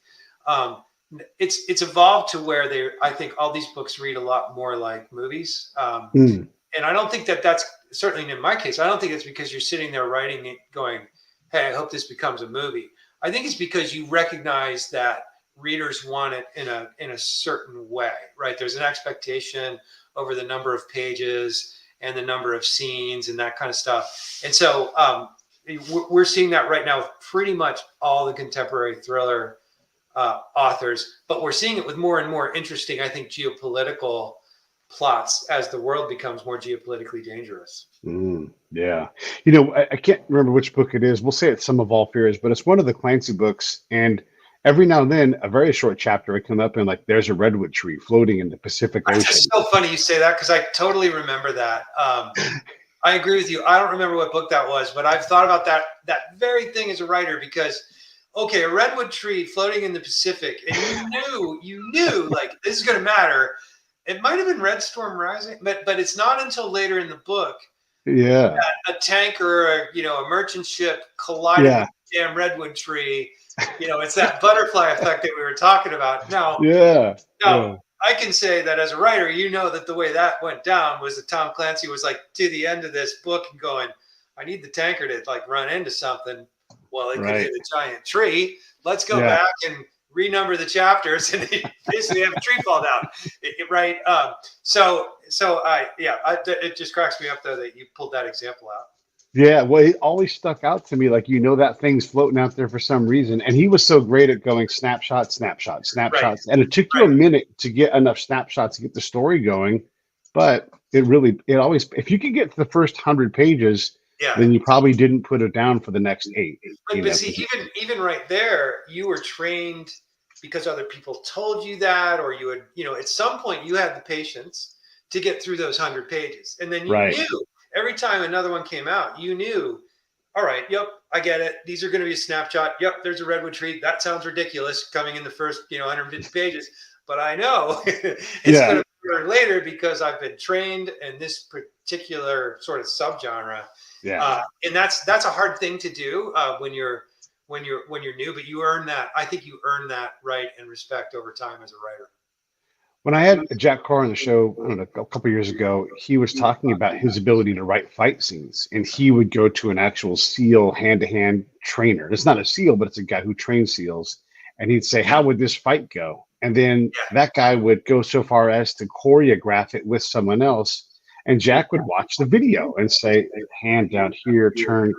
it's evolved to where I think all these books read a lot more like movies. Mm. And I don't think that's certainly in my case. I don't think it's because you're sitting there writing it going, hey, I hope this becomes a movie. I think it's because you recognize that readers want it in a certain way, right? There's an expectation over the number of pages and the number of scenes and that kind of stuff. And so we're seeing that right now with pretty much all the contemporary thriller authors, but we're seeing it with more and more interesting, I think, geopolitical plots as the world becomes more geopolitically dangerous. Yeah. You know, I can't remember which book it is. We'll say it's Some of All Fears, but it's one of the Clancy books. And every now and then, a very short chapter would come up and like, there's a redwood tree floating in the Pacific Ocean. It's so funny you say that because I totally remember that. I agree with you. I don't remember what book that was, but I've thought about that very thing as a writer because, okay, a redwood tree floating in the Pacific, and you knew like this is going to matter. It might have been Red Storm Rising, but it's not until later in the book that a tanker, a merchant ship collided with a damn redwood tree. It's that butterfly effect that we were talking about. Now, I can say that as a writer, that the way that went down was that Tom Clancy was like to the end of this book and going, I need the tanker to like run into something. Well, it could hit a giant tree. Let's go back and renumber the chapters and basically have a tree fall down. Right. It just cracks me up though that you pulled that example out. Yeah, well, it always stuck out to me, like, that thing's floating out there for some reason. And he was so great at going snapshot, snapshot, snapshots. Right. And it took you a minute to get enough snapshots to get the story going. But it always, if you could get to the first 100 pages, then you probably didn't put it down for the next 8. Right, but see, even right there, you were trained because other people told you that, or you had, at some point you had the patience to get through those 100 pages. And then you knew every time another one came out, you knew, all right, yep, I get it. These are going to be a snapshot. Yep, there's a redwood tree. That sounds ridiculous coming in the first, 150 pages. But I know it's going to be later because I've been trained in this particular sort of subgenre. Yeah. And that's a hard thing to do when you're new, but you earn that. I think you earn that right and respect over time as a writer. When I had Jack Carr on the show, I don't know, a couple of years ago, he was talking about his ability to write fight scenes, and he would go to an actual SEAL hand-to-hand trainer. It's not a SEAL, but it's a guy who trains SEALs, and he'd say, "How would this fight go?" And then that guy would go so far as to choreograph it with someone else, and Jack would watch the video and say, "Hand down here, turn,"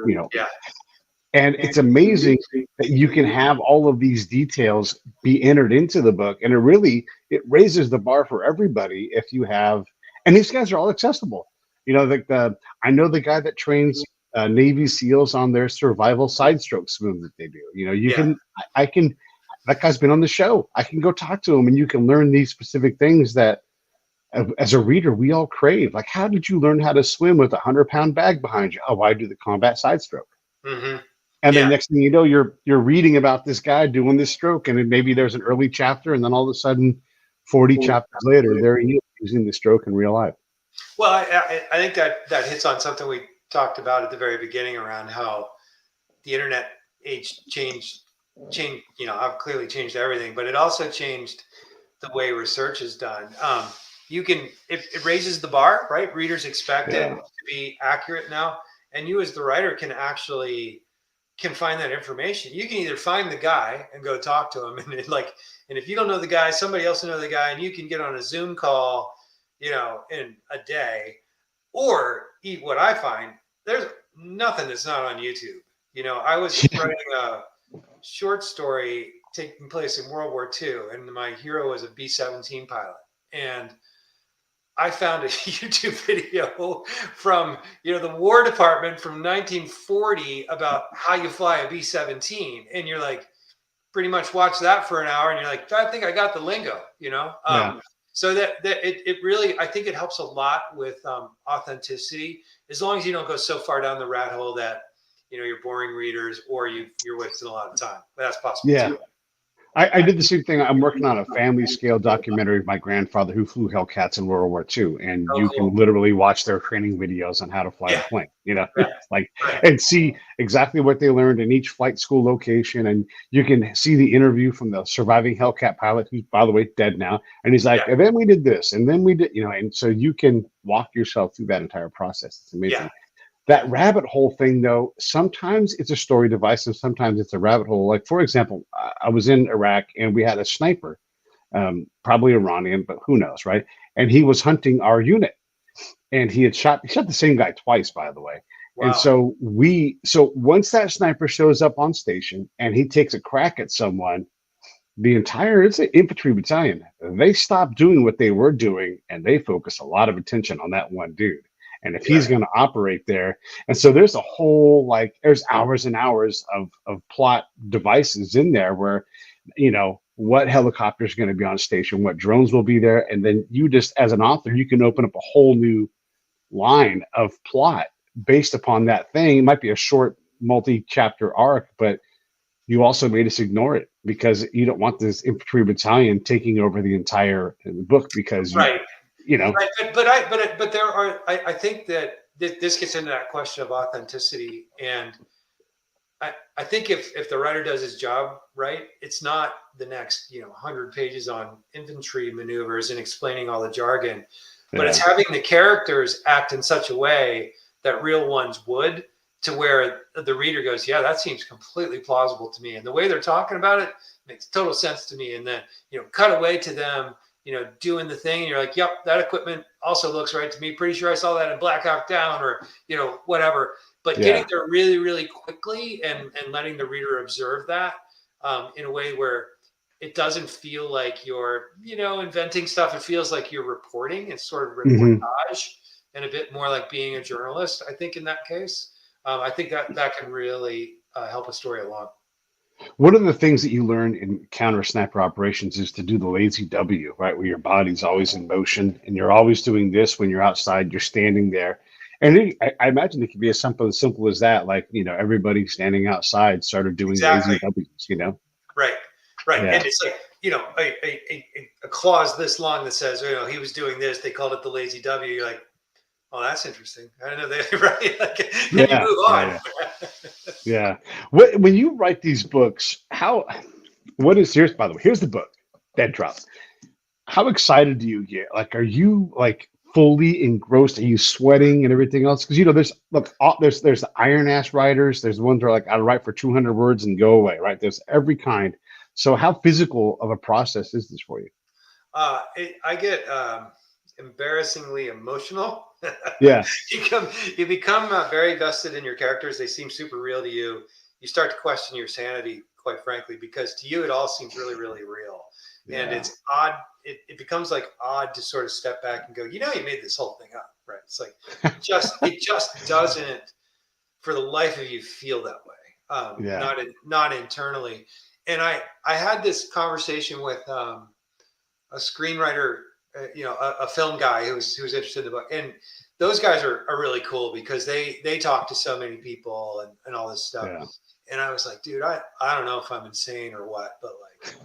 And it's amazing that you can have all of these details be entered into the book. And it raises the bar for everybody if you have, and these guys are all accessible. I know the guy that trains Navy SEALs on their survival side stroke swim that they do. That guy's been on the show. I can go talk to him and you can learn these specific things that as a reader, we all crave. Like, how did you learn how to swim with a 100-pound bag behind you? Oh, I do the combat side stroke. Mm-hmm. And then next thing you know, you're reading about this guy doing this stroke, and then maybe there's an early chapter, and then all of a sudden, 40 chapters later, there he is using the stroke in real life. Well, I think that hits on something we talked about at the very beginning around how the internet age changed. I've clearly changed everything, but it also changed the way research is done. It raises the bar, right? Readers expect it to be accurate now, and you as the writer can find that information. You can either find the guy and go talk to him, and if you don't know the guy, somebody else will know the guy, and you can get on a Zoom call, in a day, or eat what I find. There's nothing that's not on YouTube. I was writing a short story taking place in World War II, and my hero was a B-17 pilot, and I found a YouTube video from, the War Department from 1940 about how you fly a B-17. And you're like, pretty much watch that for an hour. And you're like, I think I got the lingo, So that it really, I think it helps a lot with authenticity, as long as you don't go so far down the rat hole that, you're boring readers or you're wasting a lot of time. But that's possible too. I did the same thing. I'm working on a family scale documentary of my grandfather who flew Hellcats in World War II, and Oh, you cool. can literally watch their training videos on how to fly Yeah. the plane. You know, Right. like Right. and see exactly what they learned in each flight school location, and you can see the interview from the surviving Hellcat pilot, who's by the way dead now, and he's like, Yeah. and then we did this, and then we did, you know, and so you can walk yourself through that entire process. It's amazing. Yeah. That rabbit hole thing, though, sometimes it's a story device and sometimes it's a rabbit hole. Like, for example, I was in Iraq and we had a sniper, probably Iranian, but who knows, right? And he was hunting our unit and he shot the same guy twice, by the way. And Wow. so once that sniper shows up on station and he takes a crack at someone, the entire it's an infantry battalion. They stop doing what they were doing and they focus a lot of attention on that one dude. And if he's Yeah. going to operate there, and so there's a whole there's hours and hours of plot devices in there where, you know, what helicopter is going to be on station, what drones will be there, and then you just as an author you can open up a whole new line of plot based upon that thing. It might be a short multi-chapter arc, but you also made us ignore it because you don't want this infantry battalion taking over the entire book because Right. you know. Right. But there are, I think that this gets into that question of authenticity. And I think if the writer does his job right, it's not the next, 100 pages on infantry maneuvers and explaining all the jargon, but it's having the characters act in such a way that real ones would, to where the reader goes, yeah, that seems completely plausible to me. And the way they're talking about it makes total sense to me. And then, cut away to them, doing the thing. And you're like, yep, that equipment also looks right to me. Pretty sure I saw that in Black Hawk Down or, whatever. But getting there really, really quickly and letting the reader observe that in a way where it doesn't feel like you're, inventing stuff. It feels like you're reporting. It's sort of reportage and a bit more like being a journalist, I think, in that case. I think that can really help a story along. One of the things that you learn in counter sniper operations is to do the lazy W, right? Where your body's always in motion and you're always doing this when you're outside, you're standing there. And I imagine it could be as simple as that. Like, everybody standing outside started doing lazy W's, Right. Yeah. And it's like, a clause this long that says, he was doing this. They called it the lazy W. You're like, oh, that's interesting. I don't know that, right? Like, you move on. Yeah. When you write these books, here's the book, Dead Drop. How excited do you get? Like, are you like fully engrossed? Are you sweating and everything else? Because there's the iron ass writers. There's the ones that are like, I'll write for 200 words and go away, right? There's every kind. So how physical of a process is this for you? I get embarrassingly emotional. Yeah. You become very vested in your characters. They seem super real to you. You start to question your sanity, quite frankly, because to you it all seems really, really real. Yeah. And it's odd. It becomes like odd to sort of step back and go, you made this whole thing up, right? It's like it just doesn't, for the life of you, feel that way. Not internally. And I had this conversation with a screenwriter, a film guy who was interested in the book. And those guys are really cool because they talk to so many people and all this stuff. Yeah. And I was like, dude, I don't know if I'm insane or what, but like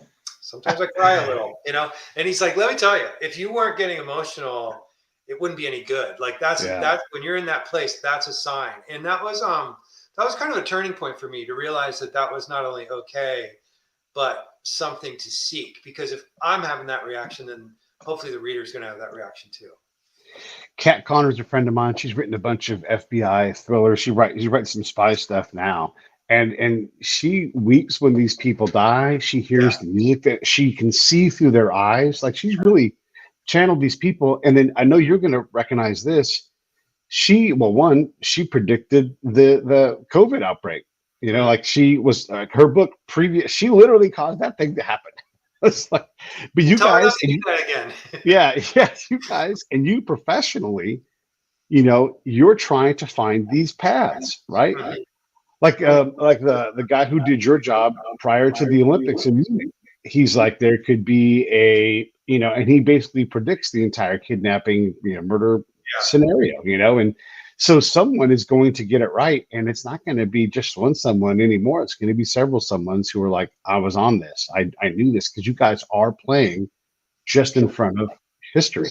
sometimes I cry a little, and he's like, let me tell you, if you weren't getting emotional, it wouldn't be any good. Like that's when you're in that place, that's a sign. And that was kind of a turning point for me to realize that was not only okay, but something to seek, because if I'm having that reaction, then hopefully the reader's going to have that reaction too. Kat Connor's a friend of mine. She's written a bunch of FBI thrillers. She writes some spy stuff now. And she weeps when these people die. She hears the music that she can see through their eyes. Like she's really channeled these people. And then I know you're going to recognize this. She predicted the COVID outbreak. Like she was her book previous. She literally caused that thing to happen. It's like, but you guys, you again. you guys, and you professionally, you're trying to find these paths, right? Mm-hmm. Like the guy who did your job prior to the Olympics, and he's like, there could be and he basically predicts the entire kidnapping, murder scenario, and So someone is going to get it right, and it's not going to be just one someone anymore. It's going to be several someones who are like, I was on this. I knew this, because you guys are playing just in front of history.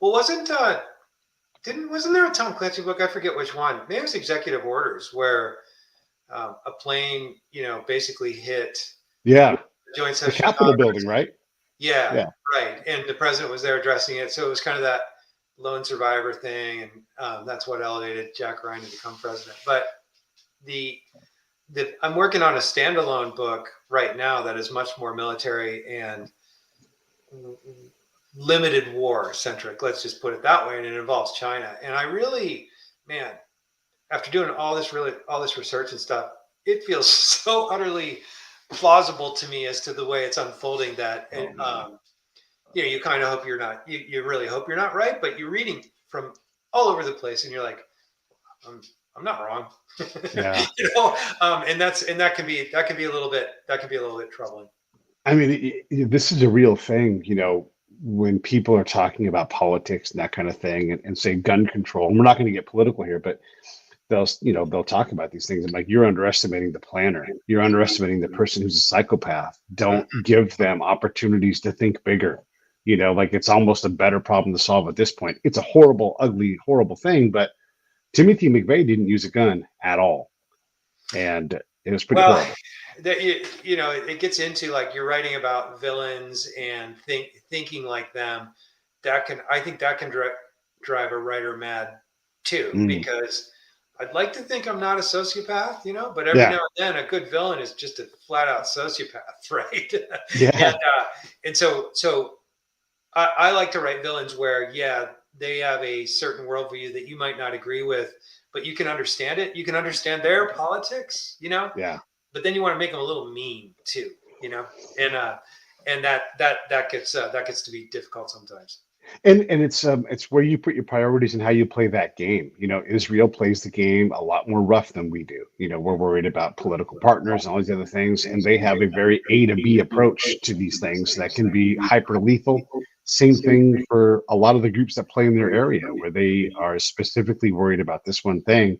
Well, wasn't there a Tom Clancy book? I forget which one. Maybe it was Executive Orders, where a plane, basically hit the Joint the Capitol building, right? Yeah, right. And the president was there addressing it, so it was kind of that lone survivor thing, and that's what elevated Jack Ryan to become president. But I'm working on a standalone book right now that is much more military and limited war centric. Let's just put it that way, and it involves China. And I really, man, after doing all this research and stuff, it feels so utterly plausible to me as to the way it's unfolding that, and you kind of hope you're not, you really hope you're not right, but you're reading from all over the place, and you're like, I'm not wrong. Yeah. And that can be a little bit troubling. I mean, this is a real thing, when people are talking about politics and that kind of thing, and say gun control, and we're not going to get political here, but they'll talk about these things. I'm like, you're underestimating the planner. You're underestimating the person who's a psychopath. Don't give them opportunities to think bigger. Like, it's almost a better problem to solve at this point. It's a horrible, ugly, horrible thing, but Timothy McVeigh didn't use a gun at all. And it was pretty horrible. It gets into, like, you're writing about villains and thinking like them. I think that can drive a writer mad too, because I'd like to think I'm not a sociopath, but every now and then a good villain is just a flat out sociopath, right? Yeah. And so I like to write villains where, they have a certain worldview that you might not agree with, but you can understand it. You can understand their politics, Yeah. But then you want to make them a little mean too, and that gets to be difficult sometimes. And it's where you put your priorities and how you play that game. Israel plays the game a lot more rough than we do. We're worried about political partners and all these other things, and they have a very A to B approach to these things that can be hyper lethal. Same thing for a lot of the groups that play in their area, where they are specifically worried about this one thing,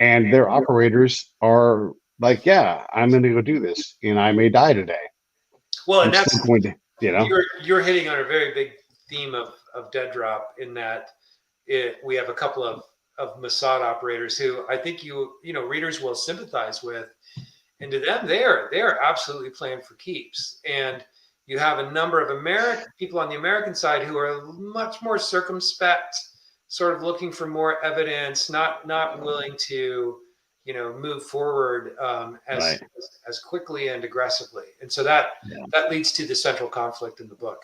and their operators are like, I'm going to go do this, and I may die today. Well, and that's going to, you're hitting on a very big theme of Dead Drop, in that we have a couple of Mossad operators who I think readers will sympathize with, and to them they are absolutely playing for keeps. And you have a number of people on the American side who are much more circumspect, sort of looking for more evidence, not willing to move forward as quickly and aggressively. And so that leads to the central conflict in the book.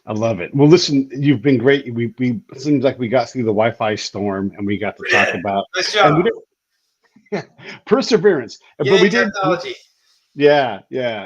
I love it. Well, listen, you've been great. We it seems like we got through the Wi-Fi storm, and we got to talk about perseverance. But we did technology. Yeah.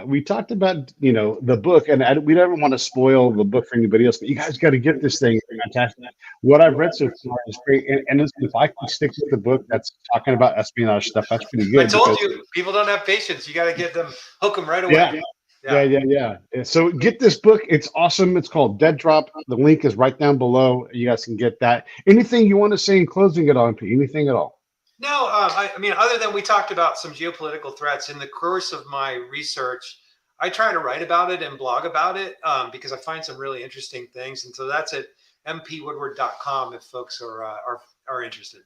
We talked about, the book, and we don't want to spoil the book for anybody else, but you guys got to get this thing. It's fantastic. What I've read so far is great. And if I can stick with the book that's talking about espionage stuff, that's pretty good. I told you, people don't have patience. You got to hook them right away. Yeah. So get this book. It's awesome. It's called Dead Drop. The link is right down below. You guys can get that. Anything you want to say in closing it on, MP? Anything at all? No, I mean, other than we talked about some geopolitical threats in the course of my research, I try to write about it and blog about it because I find some really interesting things. And so that's at mpwoodward.com if folks are interested.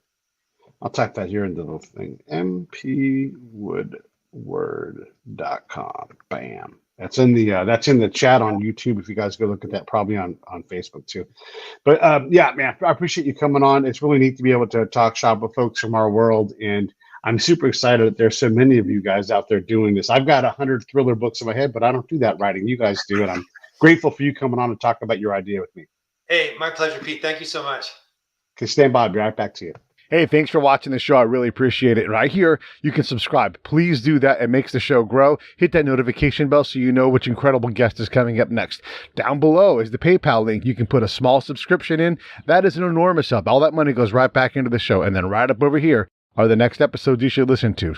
I'll type that here into the thing. mpwoodward.com. Bam. That's in the chat on YouTube. If you guys go look at that, probably on Facebook too. But man, I appreciate you coming on. It's really neat to be able to talk shop with folks from our world, and I'm super excited that there's so many of you guys out there doing this. I've got 100 thriller books in my head, but I don't do that writing. You guys do it. I'm grateful for you coming on and talking about your idea with me. Hey, my pleasure, Pete. Thank you so much. Okay, stand by. I'll be right back to you. Hey, thanks for watching the show. I really appreciate it. Right here, you can subscribe. Please do that. It makes the show grow. Hit that notification bell so you know which incredible guest is coming up next. Down below is the PayPal link. You can put a small subscription in. That is an enormous help. All that money goes right back into the show. And then right up over here are the next episodes you should listen to.